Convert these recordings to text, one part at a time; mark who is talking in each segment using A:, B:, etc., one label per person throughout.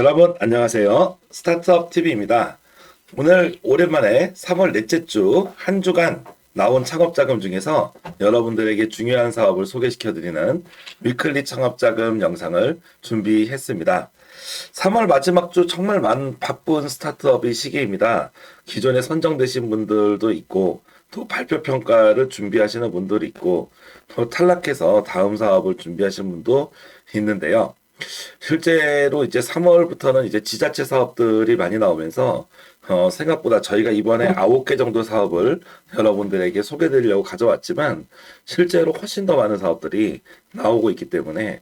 A: 여러분 안녕하세요. 스타트업 TV입니다. 오늘 오랜만에 3월 넷째 주 한 주간 나온 창업자금 중에서 여러분들에게 중요한 사업을 소개시켜드리는 위클리 창업자금 영상을 준비했습니다. 3월 마지막 주 정말 바쁜 스타트업의 시기입니다. 기존에 선정되신 분들도 있고 또 발표 평가를 준비하시는 분들이 있고 또 탈락해서 다음 사업을 준비하시는 분도 있는데요. 실제로 이제 3월부터는 이제 지자체 사업들이 많이 나오면서 생각보다 저희가 이번에 9개 정도 사업을 여러분들에게 소개드리려고 가져왔지만 실제로 훨씬 더 많은 사업들이 나오고 있기 때문에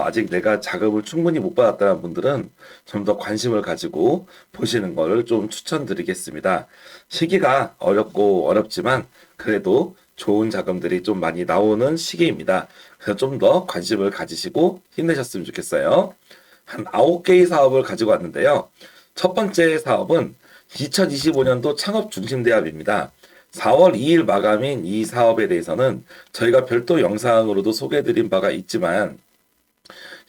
A: 아직 내가 자금을 충분히 못 받았다는 분들은 좀 더 관심을 가지고 보시는 거를 좀 추천드리겠습니다. 시기가 어렵고 어렵지만 그래도 좋은 자금들이 좀 많이 나오는 시기입니다. 그래서 좀 더 관심을 가지시고 힘내셨으면 좋겠어요. 한 9개의 사업을 가지고 왔는데요. 첫 번째 사업은 2025년도 창업 중심 대합입니다. 4월 2일 마감인 이 사업에 대해서는 저희가 별도 영상으로도 소개해드린 바가 있지만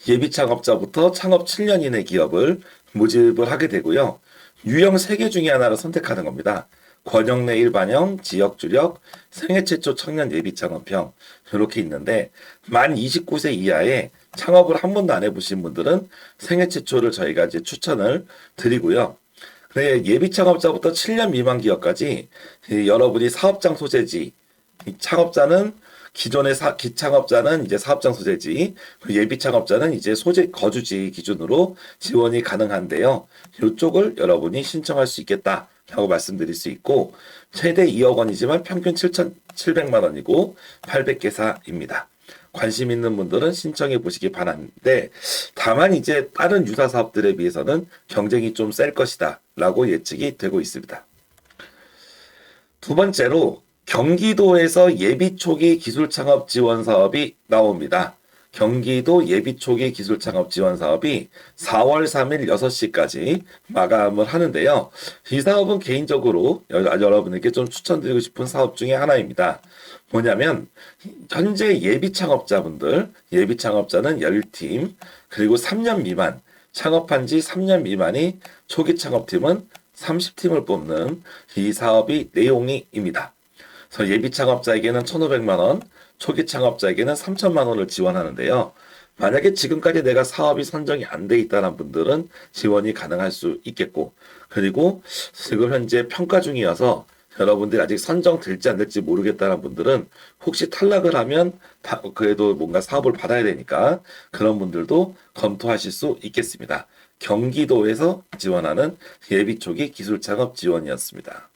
A: 예비 창업자부터 창업 7년 이내 기업을 모집을 하게 되고요. 유형 3개 중에 하나를 선택하는 겁니다. 권역내 일반형, 지역 주력, 생애 최초 청년 예비 창업형 이렇게 있는데 만 29세 이하의 창업을 한 번도 안 해보신 분들은 생애 최초를 저희가 이제 추천을 드리고요. 네, 예비 창업자부터 7년 미만 기업까지 여러분이 사업장 소재지, 창업자는 기존의 기창업자는 이제 사업장 소재지, 예비 창업자는 이제 소재 거주지 기준으로 지원이 가능한데요. 이쪽을 여러분이 신청할 수 있겠다라고 말씀드릴 수 있고 최대 2억 원이지만 평균 7,700만 원이고 800개사입니다. 관심 있는 분들은 신청해 보시기 바라는데 다만 이제 다른 유사 사업들에 비해서는 경쟁이 좀 셀 것이다 라고 예측이 되고 있습니다. 두 번째로 경기도에서 예비 초기 기술 창업 지원 사업이 나옵니다. 경기도 예비 초기 기술 창업 지원 사업이 4월 3일 6시까지 마감을 하는데요. 이 사업은 개인적으로 여러분에게 좀 추천드리고 싶은 사업 중에 하나입니다. 뭐냐면 현재 예비 창업자분들, 예비 창업자는 10팀, 그리고 3년 미만, 창업한 지 3년 미만이 초기 창업팀은 30팀을 뽑는 이 사업이 내용입니다. 그래서 예비 창업자에게는 1,500만 원, 초기 창업자에게는 3천만 원을 지원하는데요. 만약에 지금까지 내가 사업이 선정이 안 돼 있다는 분들은 지원이 가능할 수 있겠고, 그리고 지금 현재 평가 중이어서 여러분들이 아직 선정될지 안 될지 모르겠다는 분들은 혹시 탈락을 하면 그래도 뭔가 사업을 받아야 되니까 그런 분들도 검토하실 수 있겠습니다. 경기도에서 지원하는 예비 초기 기술 창업 지원이었습니다.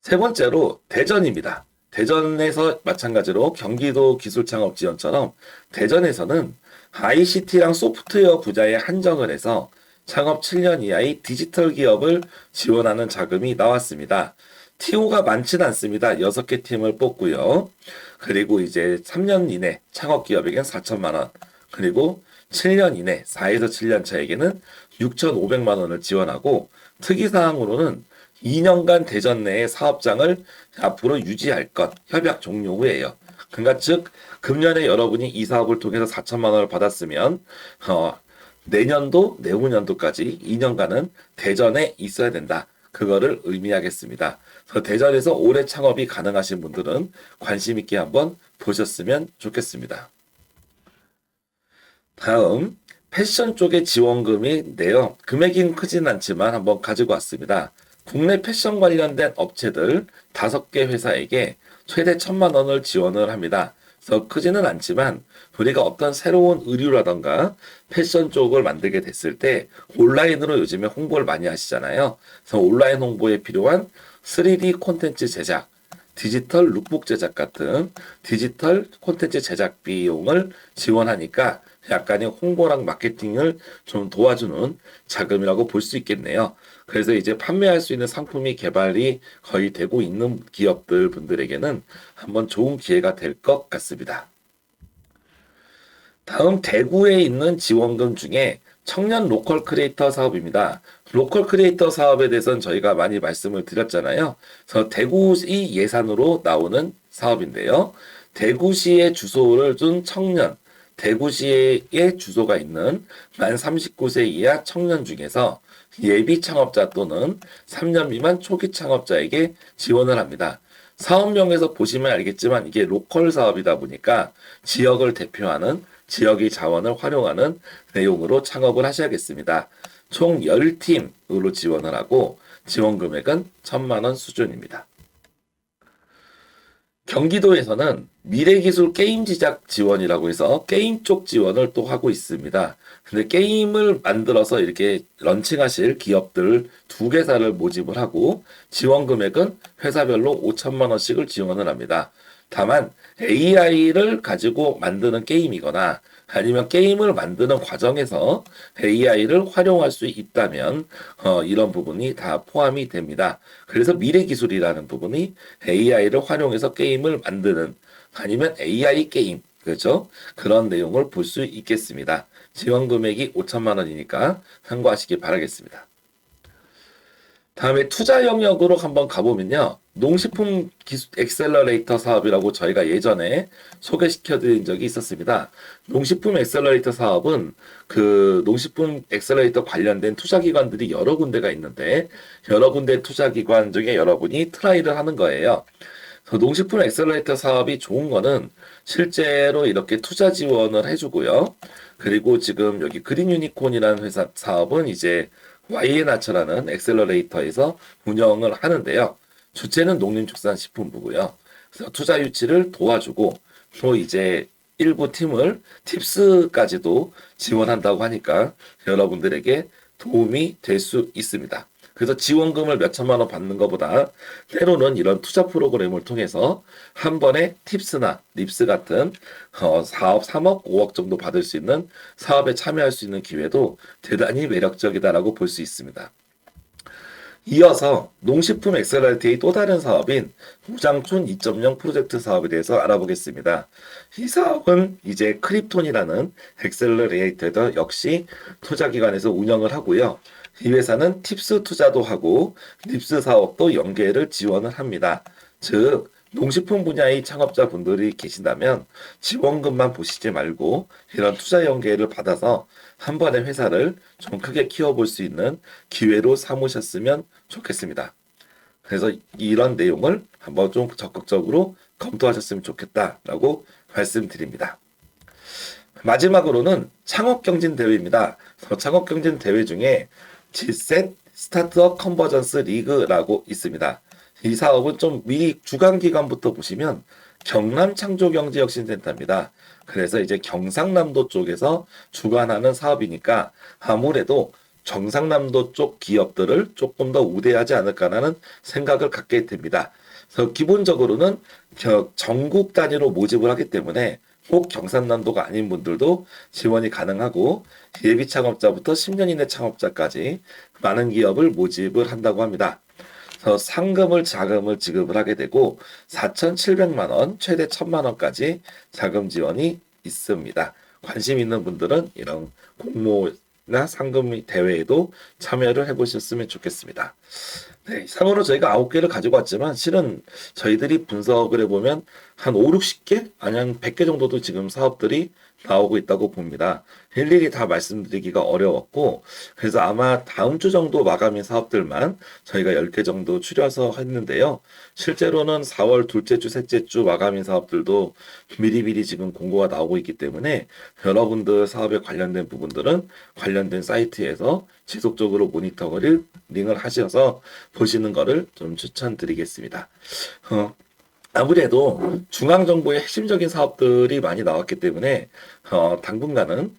A: 세 번째로 대전입니다. 대전에서 마찬가지로 경기도 기술창업 지원처럼 대전에서는 ICT랑 소프트웨어 분야에 한정을 해서 창업 7년 이하의 디지털 기업을 지원하는 자금이 나왔습니다. TO가 많지는 않습니다. 6개 팀을 뽑고요. 그리고 이제 3년 이내 창업 기업에겐 4천만 원, 그리고 7년 이내 4에서 7년 차에게는 6,500만 원을 지원하고 특이사항으로는 2년간 대전 내에 사업장을 앞으로 유지할 것, 협약 종료 후에요. 그러니까 즉 금년에 여러분이 이 사업을 통해서 4천만 원을 받았으면 내년도, 내후년도까지 2년간은 대전에 있어야 된다. 그거를 의미하겠습니다. 그래서 대전에서 올해 창업이 가능하신 분들은 관심 있게 한번 보셨으면 좋겠습니다. 다음 패션 쪽의 지원금인데요. 금액은 크진 않지만 한번 가지고 왔습니다. 국내 패션 관련된 업체들 5개 회사에게 최대 1,000만 원을 지원을 합니다. 그래서 크지는 않지만 우리가 어떤 새로운 의류라던가 패션 쪽을 만들게 됐을 때 온라인으로 요즘에 홍보를 많이 하시잖아요. 그래서 온라인 홍보에 필요한 3D 콘텐츠 제작, 디지털 룩북 제작 같은 디지털 콘텐츠 제작 비용을 지원하니까 약간의 홍보랑 마케팅을 좀 도와주는 자금이라고 볼 수 있겠네요. 그래서 이제 판매할 수 있는 상품이 개발이 거의 되고 있는 기업들 분들에게는 한번 좋은 기회가 될 것 같습니다. 다음 대구에 있는 지원금 중에 청년 로컬 크리에이터 사업입니다. 로컬 크리에이터 사업에 대해서는 저희가 많이 말씀을 드렸잖아요. 그래서 대구시 예산으로 나오는 사업인데요. 대구시의 주소를 둔 청년, 대구시에 주소가 있는 만 39세 이하 청년 중에서 예비 창업자 또는 3년 미만 초기 창업자에게 지원을 합니다. 사업명에서 보시면 알겠지만 이게 로컬 사업이다 보니까 지역을 대표하는 지역의 자원을 활용하는 내용으로 창업을 하셔야겠습니다. 총 10팀으로 지원을 하고 지원 금액은 1,000만 원 수준입니다. 경기도에서는 미래기술 게임 제작 지원이라고 해서 게임 쪽 지원을 또 하고 있습니다. 근데 게임을 만들어서 이렇게 런칭하실 기업들 2개사를 모집을 하고 지원 금액은 회사별로 5,000만 원씩을 지원을 합니다. 다만 AI를 가지고 만드는 게임이거나 아니면 게임을 만드는 과정에서 AI를 활용할 수 있다면 이런 부분이 다 포함이 됩니다. 그래서 미래기술이라는 부분이 AI를 활용해서 게임을 만드는 아니면 AI 게임 그렇죠? 그런 내용을 볼 수 있겠습니다. 지원 금액이 5,000만 원이니까 참고하시기 바라겠습니다. 다음에 투자 영역으로 한번 가보면요. 농식품 기술 엑셀러레이터 사업이라고 저희가 예전에 소개시켜 드린 적이 있었습니다. 농식품 엑셀러레이터 사업은 그 농식품 엑셀러레이터 관련된 투자기관들이 여러 군데가 있는데 여러 군데 투자기관 중에 여러분이 트라이를 하는 거예요. 농식품 엑셀러레이터 사업이 좋은 거는 실제로 이렇게 투자 지원을 해주고요. 그리고 지금 여기 그린 유니콘이라는 회사 사업은 이제 YN하처라는 엑셀러레이터에서 운영을 하는데요. 주체는 농림축산식품부고요. 그래서 투자 유치를 도와주고 또 이제 일부 팀을 팁스까지도 지원한다고 하니까 여러분들에게 도움이 될 수 있습니다. 그래서 지원금을 몇 천만 원 받는 것보다 때로는 이런 투자 프로그램을 통해서 한 번에 팁스나 립스 같은 사업 3억, 5억 정도 받을 수 있는 사업에 참여할 수 있는 기회도 대단히 매력적이다라고 볼 수 있습니다. 이어서 농식품 엑셀러레이터의 또 다른 사업인 우장촌 2.0 프로젝트 사업에 대해서 알아보겠습니다. 이 사업은 이제 크립톤이라는 엑셀러레이터도 역시 투자기관에서 운영을 하고요. 이 회사는 팁스 투자도 하고 립스 사업도 연계를 지원을 합니다. 즉 농식품 분야의 창업자분들이 계신다면 지원금만 보시지 말고 이런 투자 연계를 받아서 한 번에 회사를 좀 크게 키워볼 수 있는 기회로 삼으셨으면 좋겠습니다. 그래서 이런 내용을 한번 좀 적극적으로 검토하셨으면 좋겠다라고 말씀드립니다. 마지막으로는 창업경진대회입니다. 창업경진대회 중에 G셋 스타트업 컨버전스 리그라고 있습니다. 이 사업은 좀 미리 주관 기관부터 보시면 경남창조경제혁신센터입니다. 그래서 이제 경상남도 쪽에서 주관하는 사업이니까 아무래도 경상남도 쪽 기업들을 조금 더 우대하지 않을까라는 생각을 갖게 됩니다. 그래서 기본적으로는 전국 단위로 모집을 하기 때문에 꼭 경상남도가 아닌 분들도 지원이 가능하고 예비 창업자부터 10년 이내 창업자까지 많은 기업을 모집을 한다고 합니다. 그래서 상금을 자금을 지급을 하게 되고 4,700만 원, 최대 1,000만 원까지 자금 지원이 있습니다. 관심 있는 분들은 이런 공모나 상금 대회에도 참여를 해보셨으면 좋겠습니다. 네, 이상으로 저희가 9개를 가지고 왔지만 실은 저희들이 분석을 해보면 한 5, 60개? 아니면 100개 정도도 지금 사업들이 나오고 있다고 봅니다. 일일이 다 말씀드리기가 어려웠고 그래서 아마 다음 주 정도 마감인 사업들만 저희가 10개 정도 추려서 했는데요. 실제로는 4월 둘째 주, 셋째 주 마감인 사업들도 미리미리 지금 공고가 나오고 있기 때문에 여러분들 사업에 관련된 부분들은 관련된 사이트에서 지속적으로 모니터링을 하셔서 보시는 거를 좀 추천드리겠습니다. 아무래도 중앙정부의 핵심적인 사업들이 많이 나왔기 때문에 당분간은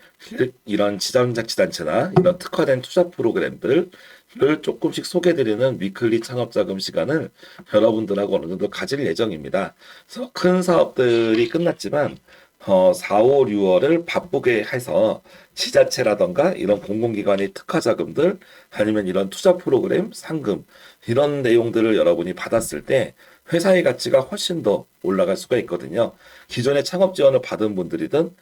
A: 이런 지정자치단체나 이런 특화된 투자 프로그램들을 조금씩 소개드리는 위클리 창업자금 시간을 여러분들하고 어느 정도 가질 예정입니다. 그래서 큰 사업들이 끝났지만 4, 5, 6월을 바쁘게 해서 지자체라던가 이런 공공기관의 특화 자금들 아니면 이런 투자 프로그램, 상금 이런 내용들을 여러분이 받았을 때 회사의 가치가 훨씬 더 올라갈 수가 있거든요. 기존에 창업 지원을 받은 분들은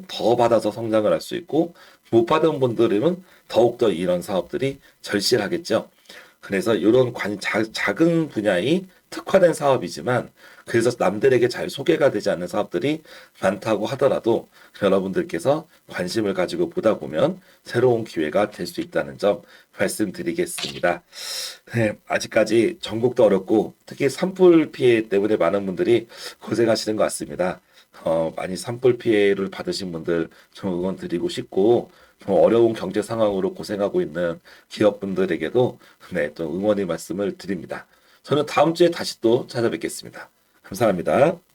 A: 더 받아서 성장을 할 수 있고 못 받은 분들은 더욱더 이런 사업들이 절실하겠죠. 그래서 이런 작은 분야의 특화된 사업이지만 그래서 남들에게 잘 소개가 되지 않는 사업들이 많다고 하더라도 여러분들께서 관심을 가지고 보다 보면 새로운 기회가 될 수 있다는 점 말씀드리겠습니다. 네, 아직까지 전국도 어렵고 특히 산불 피해 때문에 많은 분들이 고생하시는 것 같습니다. 많이 산불 피해를 받으신 분들 좀 응원 드리고 싶고 좀 어려운 경제 상황으로 고생하고 있는 기업분들에게도 네, 또 응원의 말씀을 드립니다. 저는 다음 주에 다시 또 찾아뵙겠습니다. 감사합니다.